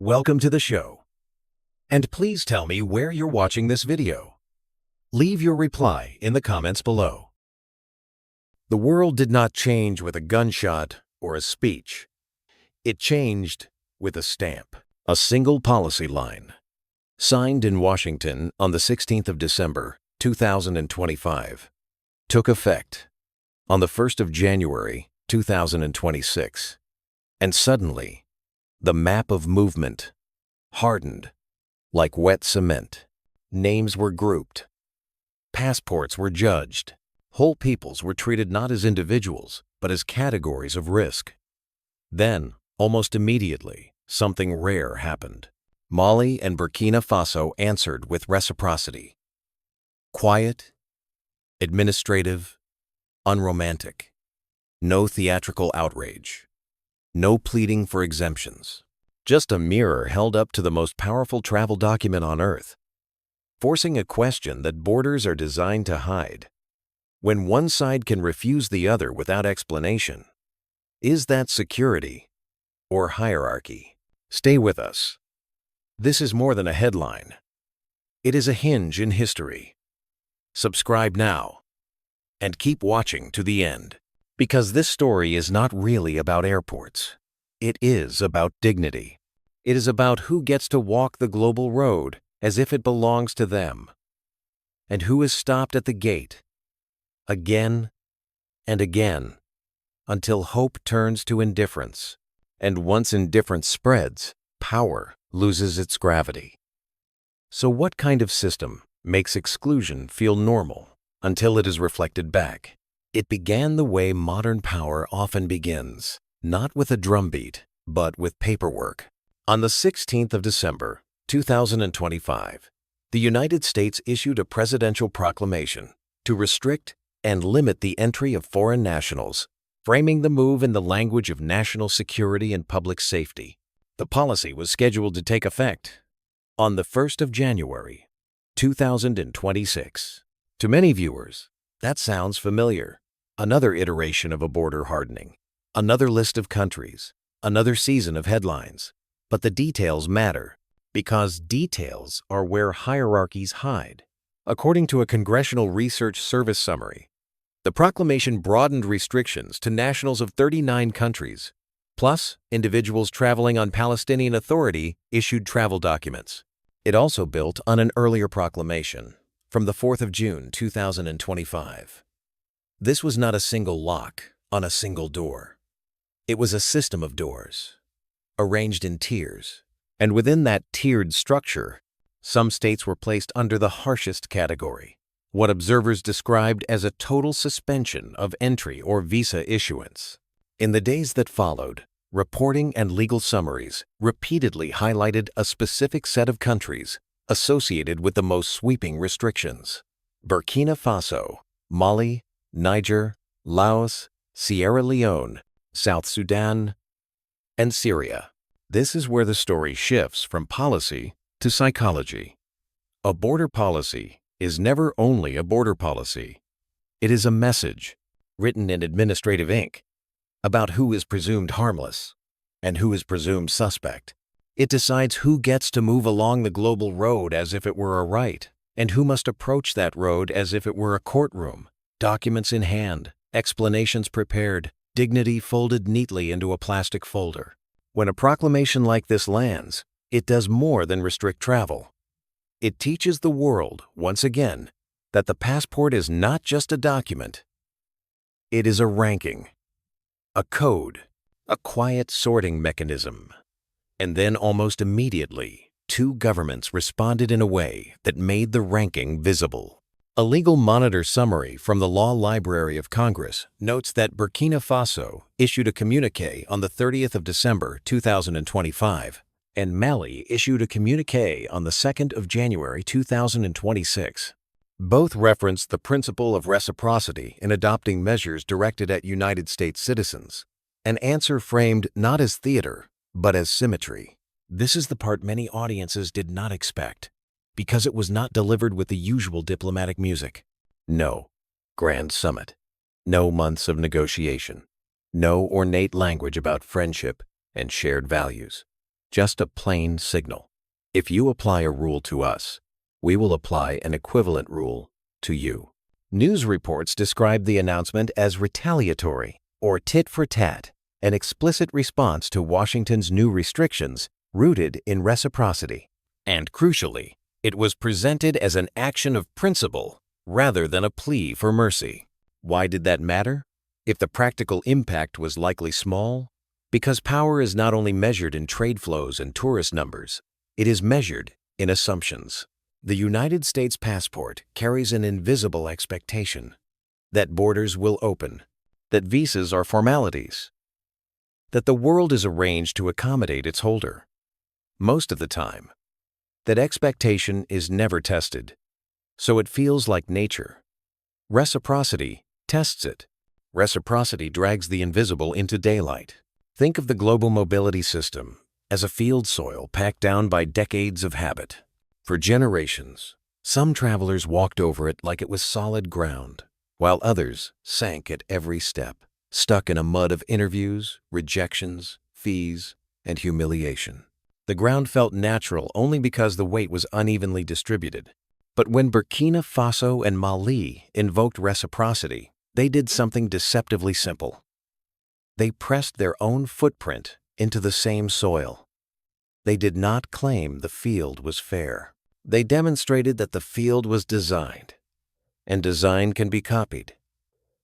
Welcome to the show. And please tell me where you're watching this video. Leave your reply in the comments below. The world did not change with a gunshot or a speech. It changed with a stamp, a single policy line. Signed in Washington on the 16th of December, 2025. Took effect on the 1st of January, 2026. And suddenly, the map of movement hardened like wet cement. Names were grouped. Passports were judged. Whole peoples were treated not as individuals, but as categories of risk. Then, almost immediately, something rare happened. Mali and Burkina Faso answered with reciprocity. Quiet, administrative, unromantic. No theatrical outrage. No pleading for exemptions. Just a mirror held up to the most powerful travel document on Earth, forcing a question that borders are designed to hide. When one side can refuse the other without explanation, is that security or hierarchy? Stay with us. This is more than a headline. It is a hinge in history. Subscribe now and keep watching to the end. Because this story is not really about airports. It is about dignity. It is about who gets to walk the global road as if it belongs to them, and who is stopped at the gate again and again until hope turns to indifference. And once indifference spreads, power loses its gravity. So what kind of system makes exclusion feel normal until it is reflected back? It began the way modern power often begins, not with a drumbeat, but with paperwork. On the 16th of December, 2025, the United States issued a presidential proclamation to restrict and limit the entry of foreign nationals, framing the move in the language of national security and public safety. The policy was scheduled to take effect on the 1st of January, 2026. To many viewers, that sounds familiar. Another iteration of a border hardening, another list of countries, another season of headlines. But the details matter, because details are where hierarchies hide. According to a Congressional Research Service summary, the proclamation broadened restrictions to nationals of 39 countries, plus individuals traveling on Palestinian Authority-issued travel documents. It also built on an earlier proclamation from the 4th of June, 2025. This was not a single lock on a single door. It was a system of doors, arranged in tiers. And within that tiered structure, some states were placed under the harshest category, what observers described as a total suspension of entry or visa issuance. In the days that followed, reporting and legal summaries repeatedly highlighted a specific set of countries associated with the most sweeping restrictions: Burkina Faso, Mali, Niger, Laos, Sierra Leone, South Sudan, and Syria. This is where the story shifts from policy to psychology. A border policy is never only a border policy. It is a message, written in administrative ink, about who is presumed harmless and who is presumed suspect. It decides who gets to move along the global road as if it were a right, and who must approach that road as if it were a courtroom. Documents in hand, explanations prepared, dignity folded neatly into a plastic folder. When a proclamation like this lands, it does more than restrict travel. It teaches the world, once again, that the passport is not just a document. It is a ranking, a code, a quiet sorting mechanism. And then almost immediately, two governments responded in a way that made the ranking visible. A legal monitor summary from the Law Library of Congress notes that Burkina Faso issued a communiqué on the 30th of December 2025, and Mali issued a communiqué on the 2nd of January 2026. Both referenced the principle of reciprocity in adopting measures directed at United States citizens, an answer framed not as theater, but as symmetry. This is the part many audiences did not expect, because it was not delivered with the usual diplomatic music. No grand summit, no months of negotiation, no ornate language about friendship and shared values. just a plain signal. If you apply a rule to us, we will apply an equivalent rule to you. News reports described the announcement as retaliatory or tit for tat, an explicit response to Washington's new restrictions rooted in reciprocity. And crucially, it was presented as an action of principle rather than a plea for mercy. Why did that matter? If the practical impact was likely small, because power is not only measured in trade flows and tourist numbers, it is measured in assumptions. The United States passport carries an invisible expectation that borders will open, that visas are formalities, that the world is arranged to accommodate its holder. Most of the time, that expectation is never tested, so it feels like nature. Reciprocity tests it. Reciprocity drags the invisible into daylight. Think of the global mobility system as a field soil packed down by decades of habit. For generations, some travelers walked over it like it was solid ground, while others sank at every step, stuck in a mud of interviews, rejections, fees, and humiliation. The ground felt natural only because the weight was unevenly distributed. But when Burkina Faso and Mali invoked reciprocity, they did something deceptively simple. They pressed their own footprint into the same soil. They did not claim the field was fair. They demonstrated that the field was designed, and design can be copied.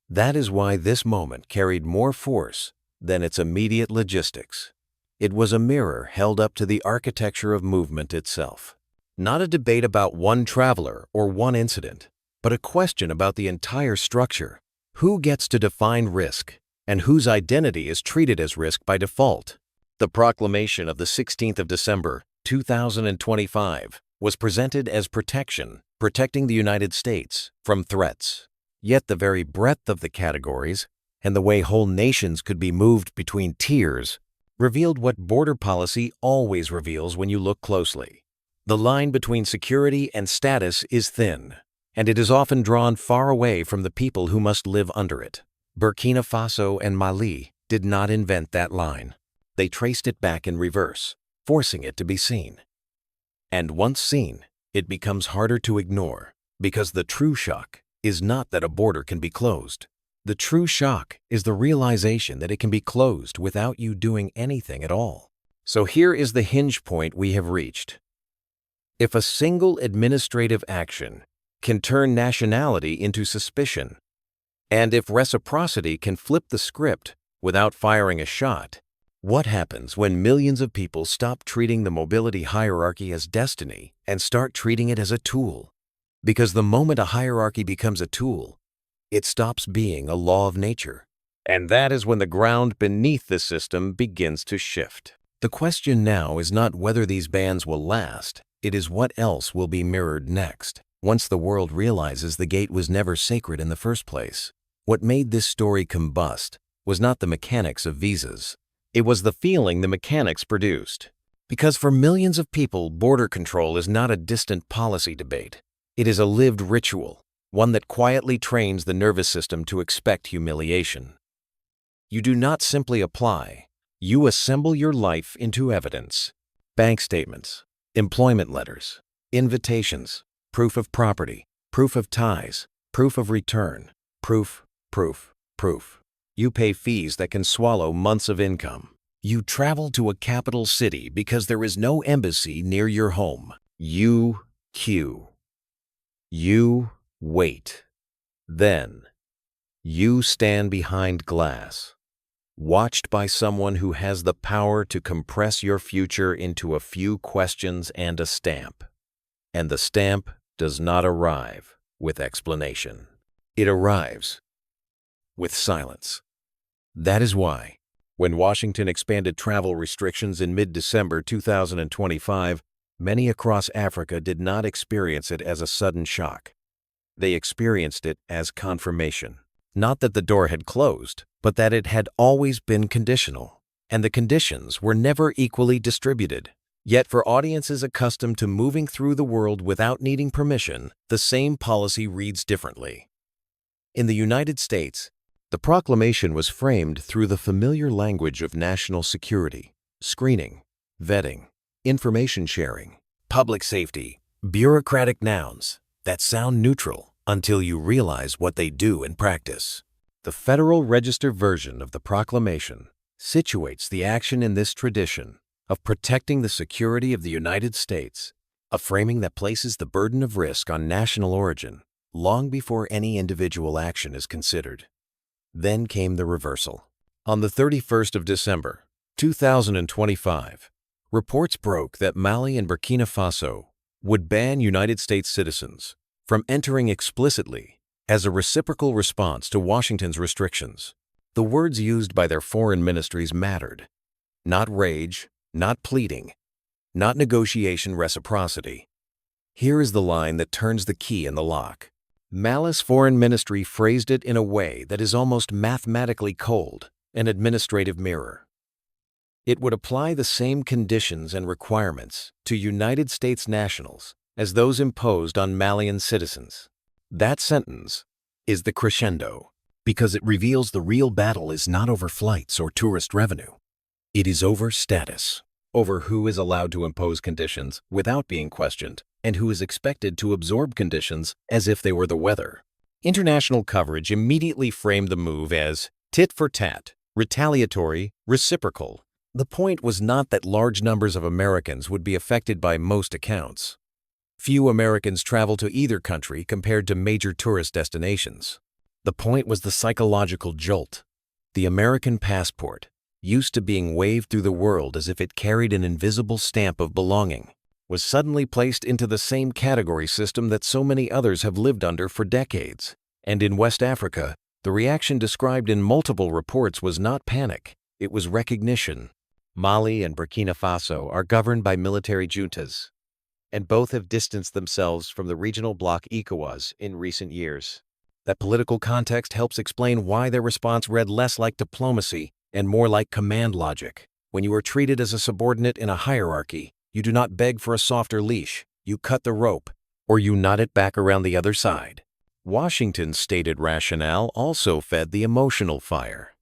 That is why this moment carried more force than its immediate logistics. It was a mirror held up to the architecture of movement itself. Not a debate about one traveler or one incident, but a question about the entire structure. Who gets to define risk, and whose identity is treated as risk by default? The proclamation of the 16th of December, 2025, was presented as protection, protecting the United States from threats. Yet the very breadth of the categories and the way whole nations could be moved between tiers revealed what border policy always reveals when you look closely. The line between security and status is thin, and it is often drawn far away from the people who must live under it. Burkina Faso and Mali did not invent that line. They traced it back in reverse, forcing it to be seen. And once seen, it becomes harder to ignore, because the true shock is not that a border can be closed. The true shock is the realization that it can be closed without you doing anything at all. So here is the hinge point we have reached. If a single administrative action can turn nationality into suspicion, and if reciprocity can flip the script without firing a shot, what happens when millions of people stop treating the mobility hierarchy as destiny and start treating it as a tool? Because the moment a hierarchy becomes a tool, it stops being a law of nature. And that is when the ground beneath the system begins to shift. The question now is not whether these bans will last, it is what else will be mirrored next. Once the world realizes the gate was never sacred in the first place, what made this story combust was not the mechanics of visas. It was the feeling the mechanics produced. Because for millions of people, border control is not a distant policy debate. It is a lived ritual, one that quietly trains the nervous system to expect humiliation. You do not simply apply, you assemble your life into evidence. Bank statements, employment letters, invitations, proof of property, proof of ties, proof of return, proof. You pay fees that can swallow months of income. You travel to a capital city because there is no embassy near your home. You queue. You wait. Then, you stand behind glass, watched by someone who has the power to compress your future into a few questions and a stamp. And the stamp does not arrive with explanation. It arrives with silence. That is why, when Washington expanded travel restrictions in mid-December 2025, many across Africa did not experience it as a sudden shock. They experienced it as confirmation. Not that the door had closed, but that it had always been conditional, and the conditions were never equally distributed. Yet for audiences accustomed to moving through the world without needing permission, the same policy reads differently. In the United States, the proclamation was framed through the familiar language of national security, screening, vetting, information sharing, public safety, bureaucratic nouns that sound neutral until you realize what they do in practice. The Federal Register version of the proclamation situates the action in this tradition of protecting the security of the United States, a framing that places the burden of risk on national origin long before any individual action is considered. Then came the reversal. On the 31st of December, 2025, reports broke that Mali and Burkina Faso would ban United States citizens from entering explicitly as a reciprocal response to Washington's restrictions. The words used by their foreign ministries mattered. Not rage, not pleading, not negotiation reciprocity. Here is the line that turns the key in the lock. Mali's foreign ministry phrased it in a way that is almost mathematically cold, an administrative mirror. It would apply the same conditions and requirements to United States nationals as those imposed on Malian citizens. That sentence is the crescendo because it reveals the real battle is not over flights or tourist revenue. It is over status, over who is allowed to impose conditions without being questioned and who is expected to absorb conditions as if they were the weather. International coverage immediately framed the move as tit for tat, retaliatory, reciprocal. The point was not that large numbers of Americans would be affected by most accounts. Few Americans travel to either country compared to major tourist destinations. The point was the psychological jolt. The American passport, used to being waved through the world as if it carried an invisible stamp of belonging, was suddenly placed into the same category system that so many others have lived under for decades. And in West Africa, the reaction described in multiple reports was not panic, it was recognition. Mali and Burkina Faso are governed by military juntas, and both have distanced themselves from the regional bloc ECOWAS in recent years. That political context helps explain why their response read less like diplomacy and more like command logic. When you are treated as a subordinate in a hierarchy, you do not beg for a softer leash, you cut the rope, or you knot it back around the other side. Washington's stated rationale also fed the emotional fire.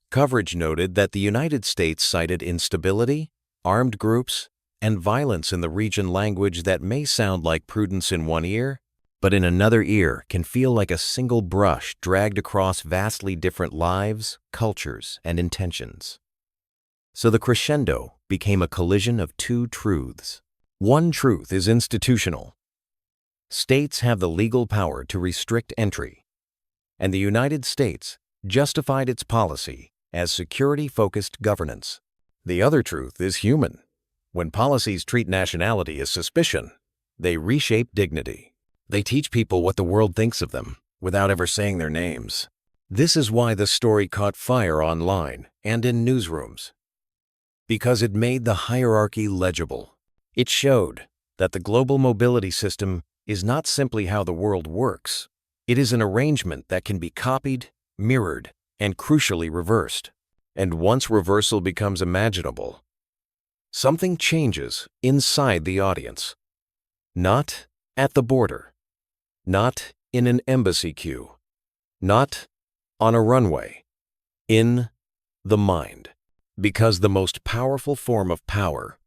Coverage noted that the United States cited instability, armed groups, and violence in the region, language that may sound like prudence in one ear, but in another ear can feel like a single brush dragged across vastly different lives, cultures, and intentions. So the crescendo became a collision of two truths. One truth is institutional. States have the legal power to restrict entry, and the United States justified its policy as security-focused governance. The other truth is human. When policies treat nationality as suspicion, they reshape dignity. They teach people what the world thinks of them without ever saying their names. This is why the story caught fire online and in newsrooms. Because it made the hierarchy legible. It showed that the global mobility system is not simply how the world works. It is an arrangement that can be copied, mirrored, and crucially reversed. And once reversal becomes imaginable, something changes inside the audience. Not at the border, not in an embassy queue, not on a runway, in the mind. Because the most powerful form of power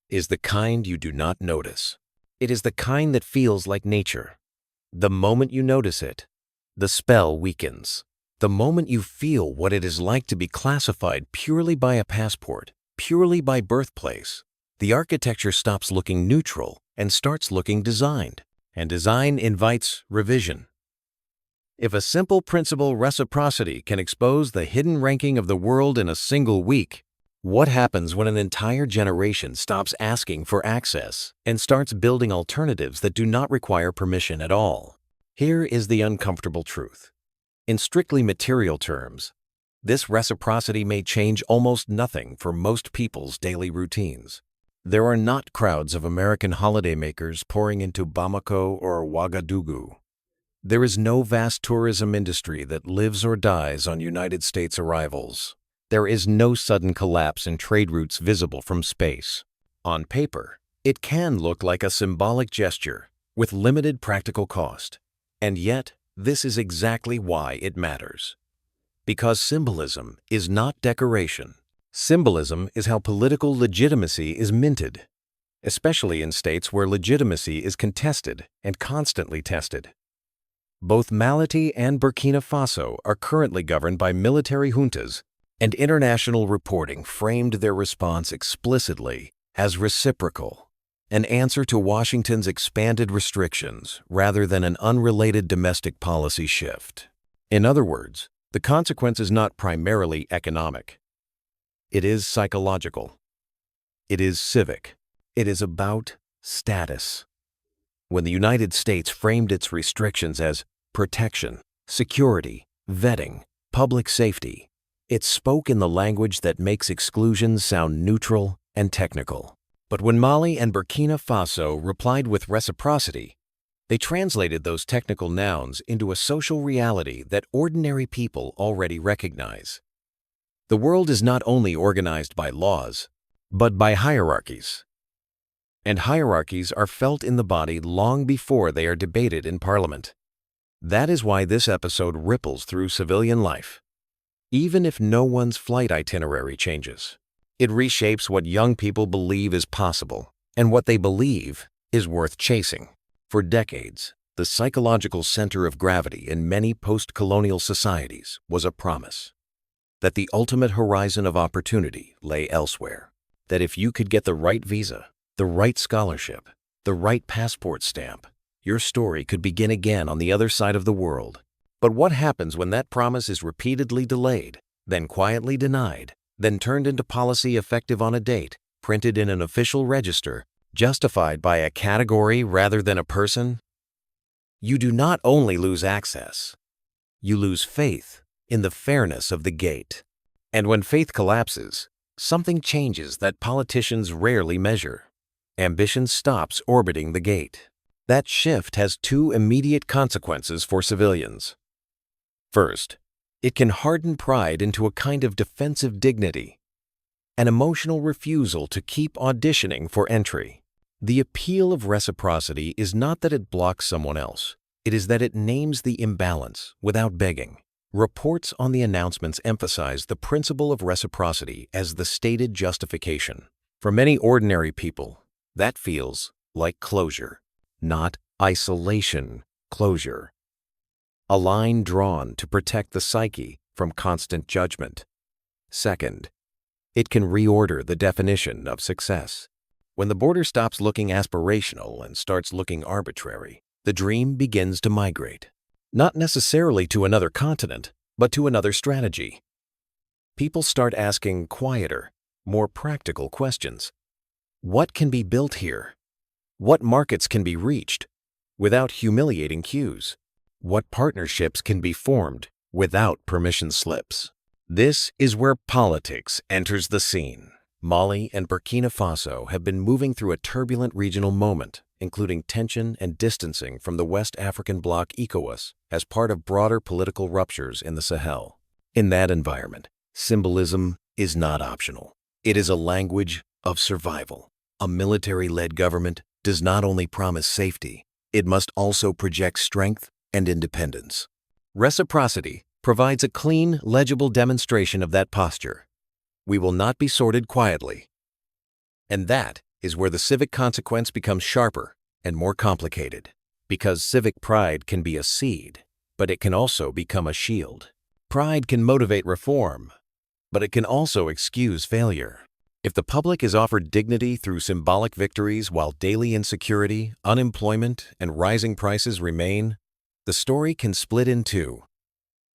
is the kind you do not notice. It is the kind that feels like nature. The moment you notice it, the spell weakens. The moment you feel what it is like to be classified purely by a passport, purely by birthplace, the architecture stops looking neutral and starts looking designed. And design invites revision. If a simple principle, reciprocity, can expose the hidden ranking of the world in a single week, what happens when an entire generation stops asking for access and starts building alternatives that do not require permission at all? Here is the uncomfortable truth. In strictly material terms, this reciprocity may change almost nothing for most people's daily routines. There are not crowds of American holidaymakers pouring into Bamako or Ouagadougou. There is no vast tourism industry that lives or dies on United States arrivals. There is no sudden collapse in trade routes visible from space. On paper, it can look like a symbolic gesture with limited practical cost. And yet, this is exactly why it matters. Because symbolism is not decoration. Symbolism is how political legitimacy is minted. especially in states where legitimacy is contested and constantly tested. Both Mali and Burkina Faso are currently governed by military juntas, and international reporting framed their response explicitly as reciprocal, an answer to Washington's expanded restrictions rather than an unrelated domestic policy shift. In other words, the consequence is not primarily economic. It is psychological. It is civic. It is about status. When the United States framed its restrictions as protection, security, vetting, public safety, it spoke in the language that makes exclusions sound neutral and technical. But when Mali and Burkina Faso replied with reciprocity, they translated those technical nouns into a social reality that ordinary people already recognize. The world is not only organized by laws, but by hierarchies. And hierarchies are felt in the body long before they are debated in Parliament. That is why this episode ripples through civilian life. Even if no one's flight itinerary changes, it reshapes what young people believe is possible and what they believe is worth chasing. For decades, the psychological center of gravity in many post-colonial societies was a promise that the ultimate horizon of opportunity lay elsewhere, that if you could get the right visa, the right scholarship, the right passport stamp, your story could begin again on the other side of the world. But what happens when that promise is repeatedly delayed, then quietly denied, then turned into policy effective on a date, printed in an official register, justified by a category rather than a person? You do not only lose access, you lose faith in the fairness of the gate. And when faith collapses, something changes that politicians rarely measure. Ambition stops orbiting the gate. That shift has two immediate consequences for civilians. First, it can harden pride into a kind of defensive dignity, an emotional refusal to keep auditioning for entry. The appeal of reciprocity is not that it blocks someone else. It is that it names the imbalance without begging. Reports on the announcements emphasize the principle of reciprocity as the stated justification. For many ordinary people, that feels like closure, not isolation closure. A line drawn to protect the psyche from constant judgment. Second, it can reorder the definition of success. When the border stops looking aspirational and starts looking arbitrary, the dream begins to migrate. Not necessarily to another continent, but to another strategy. People start asking quieter, more practical questions. What can be built here? What markets can be reached without humiliating cues? What partnerships can be formed without permission slips? This is where politics enters the scene. Mali and Burkina Faso have been moving through a turbulent regional moment, including tension and distancing from the West African bloc ECOWAS as part of broader political ruptures in the Sahel. In that environment, symbolism is not optional. It is a language of survival. A military-led government does not only promise safety, it must also project strength and independence. Reciprocity provides a clean, legible demonstration of that posture. We will not be sorted quietly. And that is where the civic consequence becomes sharper and more complicated. Because civic pride can be a seed, but it can also become a shield. Pride can motivate reform, but it can also excuse failure. If the public is offered dignity through symbolic victories while daily insecurity, unemployment, and rising prices remain, the story can split in two.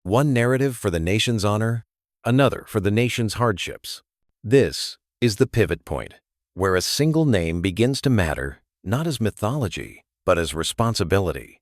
One narrative for the nation's honor, another for the nation's hardships. This is the pivot point, where a single name begins to matter not as mythology, but as responsibility.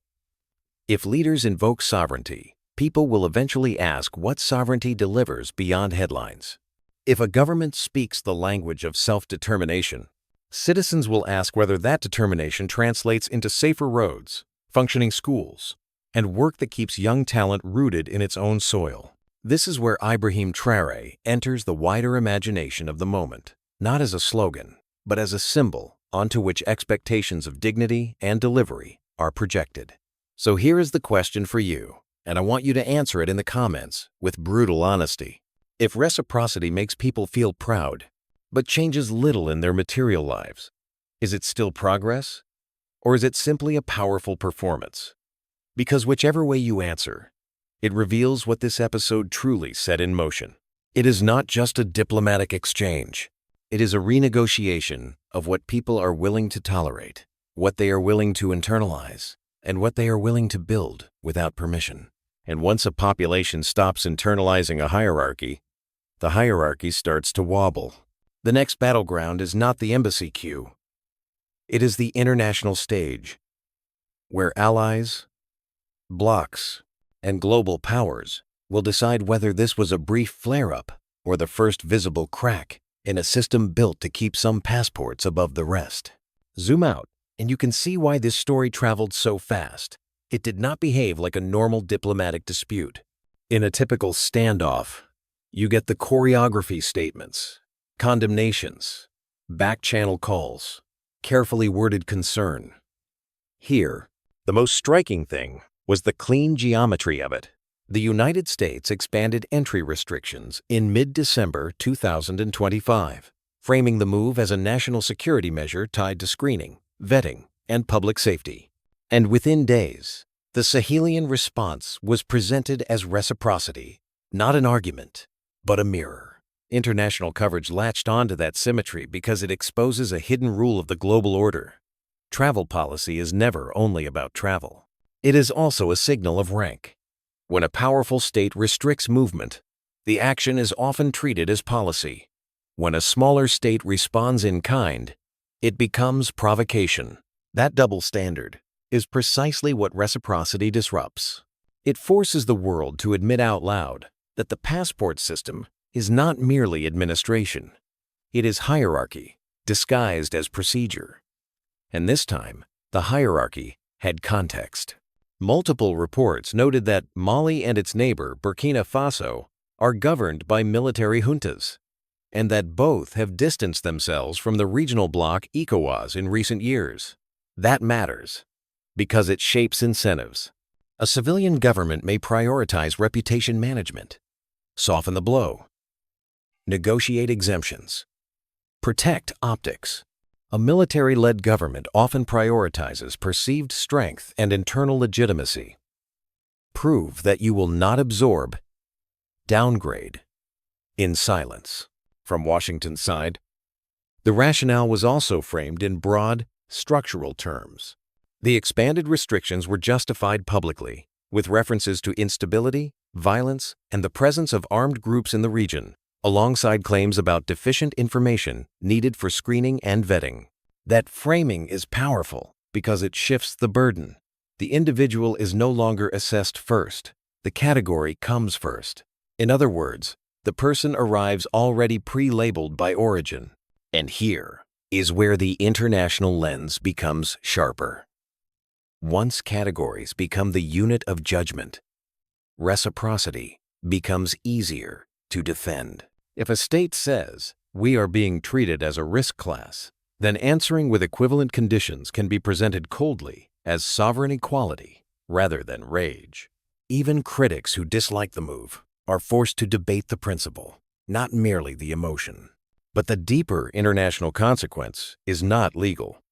If leaders invoke sovereignty, people will eventually ask what sovereignty delivers beyond headlines. If a government speaks the language of self-determination, citizens will ask whether that determination translates into safer roads, functioning schools, and work that keeps young talent rooted in its own soil. This is where Ibrahim Traoré enters the wider imagination of the moment, not as a slogan, but as a symbol onto which expectations of dignity and delivery are projected. So here is the question for you, and I want you to answer it in the comments with brutal honesty. If reciprocity makes people feel proud, but changes little in their material lives, Is it still progress? Or is it simply a powerful performance? Because whichever way you answer, it reveals what this episode truly set in motion. It is not just a diplomatic exchange. It is a renegotiation of what people are willing to tolerate, what they are willing to internalize, and what they are willing to build without permission. And once a population stops internalizing a hierarchy, the hierarchy starts to wobble. The next battleground is not the embassy queue. It is the international stage, where allies, blocs, and global powers will decide whether this was a brief flare-up or the first visible crack in a system built to keep some passports above the rest. Zoom out, and you can see why this story traveled so fast. It did not behave like a normal diplomatic dispute. In a typical standoff, you get the choreography statements, condemnations, back-channel calls, carefully worded concern. Here, the most striking thing was the clean geometry of it. The United States expanded entry restrictions in mid-December 2025, framing the move as a national security measure tied to screening, vetting, and public safety. And within days, the Sahelian response was presented as reciprocity, not an argument, but a mirror. International coverage latched onto that symmetry because it exposes a hidden rule of the global order. Travel policy is never only about travel. It is also a signal of rank. When a powerful state restricts movement, the action is often treated as policy. When a smaller state responds in kind, it becomes provocation. That double standard is precisely what reciprocity disrupts. It forces the world to admit out loud that the passport system is not merely administration. It is hierarchy, disguised as procedure. And this time, the hierarchy had context. Multiple reports noted that Mali and its neighbor, Burkina Faso, are governed by military juntas, and that both have distanced themselves from the regional bloc ECOWAS in recent years. That matters, because it shapes incentives. A civilian government may prioritize reputation management, soften the blow, negotiate exemptions, protect optics. A military-led government often prioritizes perceived strength and internal legitimacy. Prove that you will not absorb, downgrade, in silence. From Washington's side, the rationale was also framed in broad, structural terms. The expanded restrictions were justified publicly, with references to instability, violence, and the presence of armed groups in the region, alongside claims about deficient information needed for screening and vetting. That framing is powerful because it shifts the burden. The individual is no longer assessed first. The category comes first. In other words, the person arrives already pre-labeled by origin. And here is where the international lens becomes sharper. Once categories become the unit of judgment, reciprocity becomes easier to defend. If a state says, "We are being treated as a risk class," then answering with equivalent conditions can be presented coldly as sovereign equality rather than rage. Even critics who dislike the move are forced to debate the principle, not merely the emotion. But the deeper international consequence is not legal.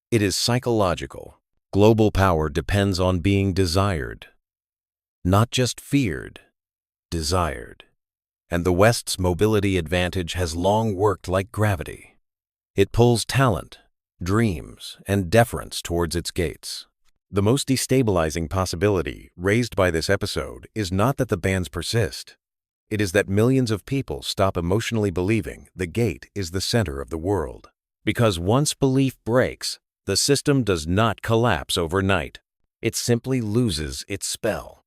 It is psychological. Global power depends on being desired, not just feared, desired. And the West's mobility advantage has long worked like gravity. It pulls talent, dreams, and deference towards its gates. The most destabilizing possibility raised by this episode is not that the bans persist. It is that millions of people stop emotionally believing the gate is the center of the world. Because once belief breaks, the system does not collapse overnight. It simply loses its spell.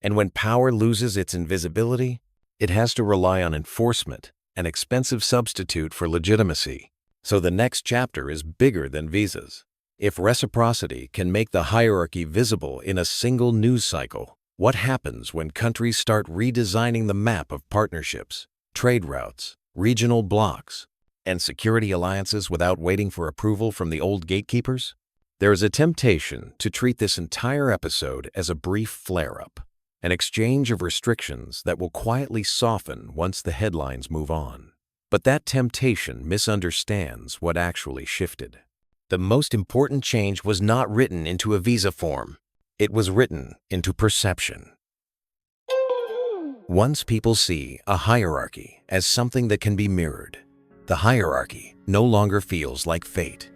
And when power loses its invisibility, it has to rely on enforcement, an expensive substitute for legitimacy. So the next chapter is bigger than visas. If reciprocity can make the hierarchy visible in a single news cycle, what happens when countries start redesigning the map of partnerships, trade routes, regional blocs, and security alliances without waiting for approval from the old gatekeepers? There is a temptation to treat this entire episode as a brief flare-up, an exchange of restrictions that will quietly soften once the headlines move on. But that temptation misunderstands what actually shifted. The most important change was not written into a visa form. It was written into perception. Once people see a hierarchy as something that can be mirrored, the hierarchy no longer feels like fate.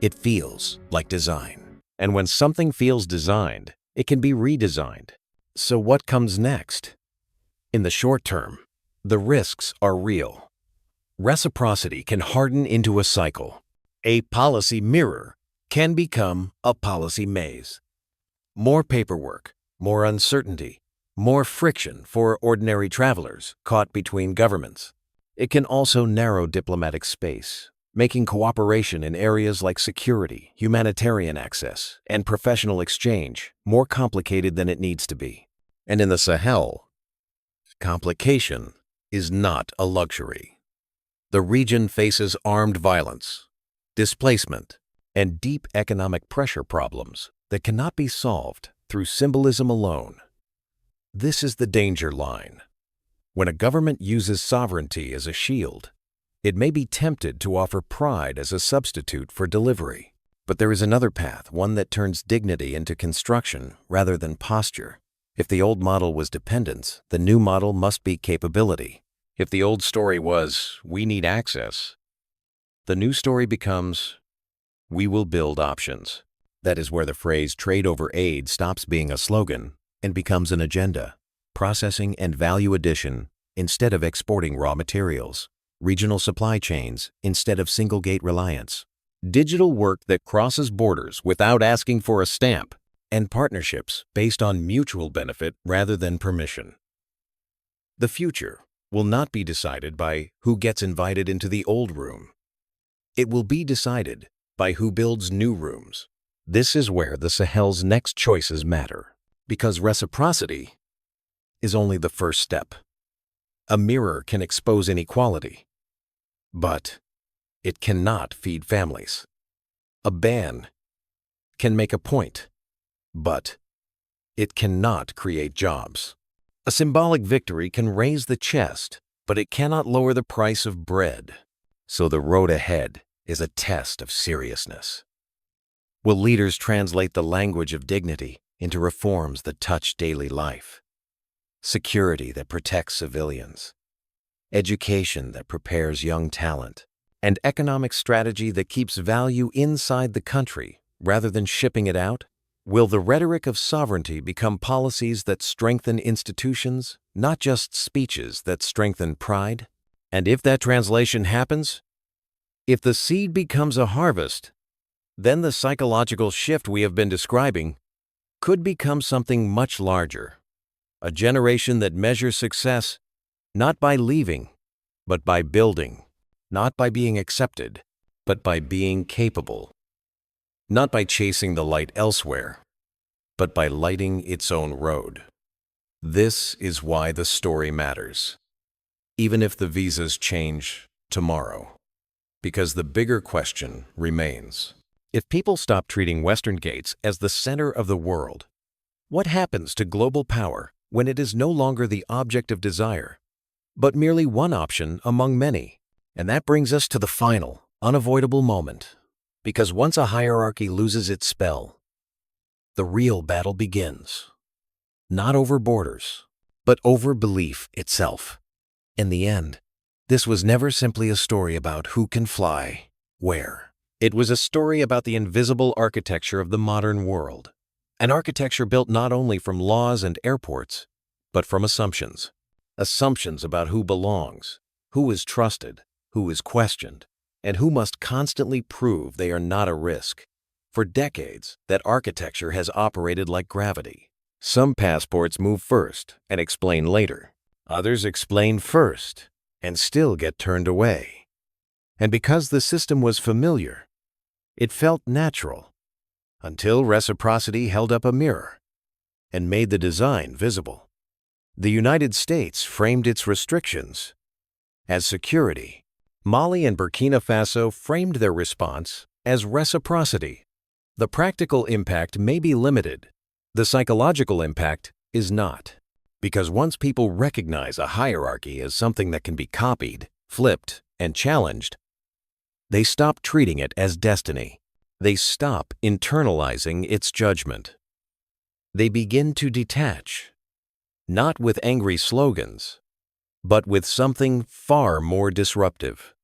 It feels like design. And when something feels designed, it can be redesigned. So what comes next? In the short term, the risks are real. Reciprocity can harden into a cycle. A policy mirror can become a policy maze. More paperwork, more uncertainty, more friction for ordinary travelers caught between governments. It can also narrow diplomatic space, making cooperation in areas like security, humanitarian access, and professional exchange more complicated than it needs to be. And in the Sahel, complication is not a luxury. The region faces armed violence, displacement, and deep economic pressure problems that cannot be solved through symbolism alone. This is the danger line. When a government uses sovereignty as a shield, it may be tempted to offer pride as a substitute for delivery. But there is another path, one that turns dignity into construction rather than posture. If the old model was dependence, the new model must be capability. If the old story was, we need access, the new story becomes, we will build options. That is where the phrase trade over aid stops being a slogan and becomes an agenda, processing and value addition instead of exporting raw materials, regional supply chains instead of single-gate reliance, digital work that crosses borders without asking for a stamp, and partnerships based on mutual benefit rather than permission. The future will not be decided by who gets invited into the old room. It will be decided by who builds new rooms. This is where the Sahel's next choices matter, because reciprocity is only the first step. A mirror can expose inequality, but it cannot feed families. A ban can make a point, but it cannot create jobs. A symbolic victory can raise the chest, but it cannot lower the price of bread. So the road ahead is a test of seriousness. Will leaders translate the language of dignity into reforms that touch daily life? Security that protects civilians, education that prepares young talent, and economic strategy that keeps value inside the country rather than shipping it out? Will the rhetoric of sovereignty become policies that strengthen institutions, not just speeches that strengthen pride? And if that translation happens, if the seed becomes a harvest, then the psychological shift we have been describing could become something much larger. A generation that measures success not by leaving, but by building, not by being accepted, but by being capable, not by chasing the light elsewhere, but by lighting its own road. This is why the story matters, even if the visas change tomorrow, because the bigger question remains. If people stop treating Western gates as the center of the world, what happens to global power when it is no longer the object of desire, but merely one option among many? And that brings us to the final, unavoidable moment. Because once a hierarchy loses its spell, the real battle begins. Not over borders, but over belief itself. In the end, this was never simply a story about who can fly, where. It was a story about the invisible architecture of the modern world. An architecture built not only from laws and airports, but from assumptions. Assumptions about who belongs, who is trusted, who is questioned, and who must constantly prove they are not a risk. For decades, that architecture has operated like gravity. Some passports move first and explain later. Others explain first and still get turned away. And because the system was familiar, it felt natural, until reciprocity held up a mirror and made the design visible. The United States framed its restrictions as security. Mali and Burkina Faso framed their response as reciprocity. The practical impact may be limited. The psychological impact is not. Because once people recognize a hierarchy as something that can be copied, flipped, and challenged, they stop treating it as destiny. They stop internalizing its judgment. They begin to detach, not with angry slogans, but with something far more disruptive: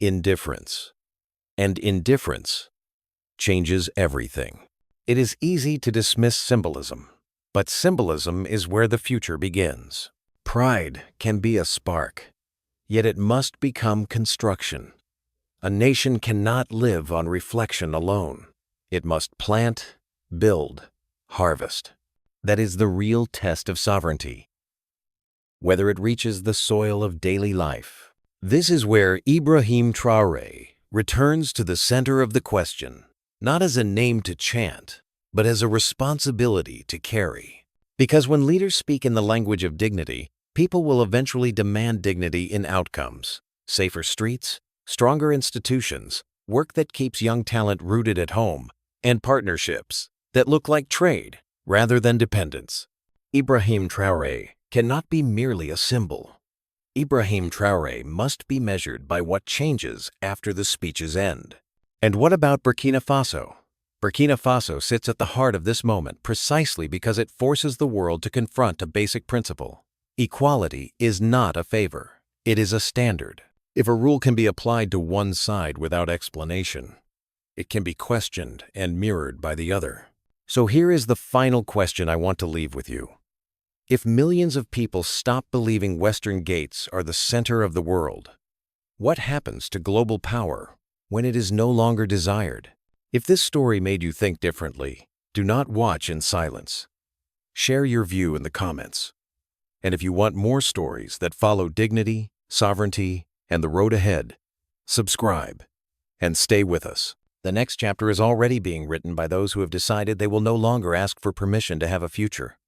indifference. And indifference changes everything. It is easy to dismiss symbolism, but symbolism is where the future begins. Pride can be a spark, yet it must become construction. A nation cannot live on reflection alone. It must plant, build, harvest. That is the real test of sovereignty, whether it reaches the soil of daily life. This is where Ibrahim Traoré returns to the center of the question, not as a name to chant, but as a responsibility to carry. Because when leaders speak in the language of dignity, people will eventually demand dignity in outcomes: safer streets, stronger institutions, work that keeps young talent rooted at home, and partnerships that look like trade rather than dependence. Ibrahim Traoré cannot be merely a symbol. Ibrahim Traoré must be measured by what changes after the speeches end. And what about Burkina Faso? Burkina Faso sits at the heart of this moment precisely because it forces the world to confront a basic principle. Equality is not a favor. It is a standard. If a rule can be applied to one side without explanation, it can be questioned and mirrored by the other. So here is the final question I want to leave with you. If millions of people stop believing Western gates are the center of the world, what happens to global power when it is no longer desired? If this story made you think differently, do not watch in silence. Share your view in the comments. And if you want more stories that follow dignity, sovereignty, and the road ahead, subscribe and stay with us. The next chapter is already being written by those who have decided they will no longer ask for permission to have a future.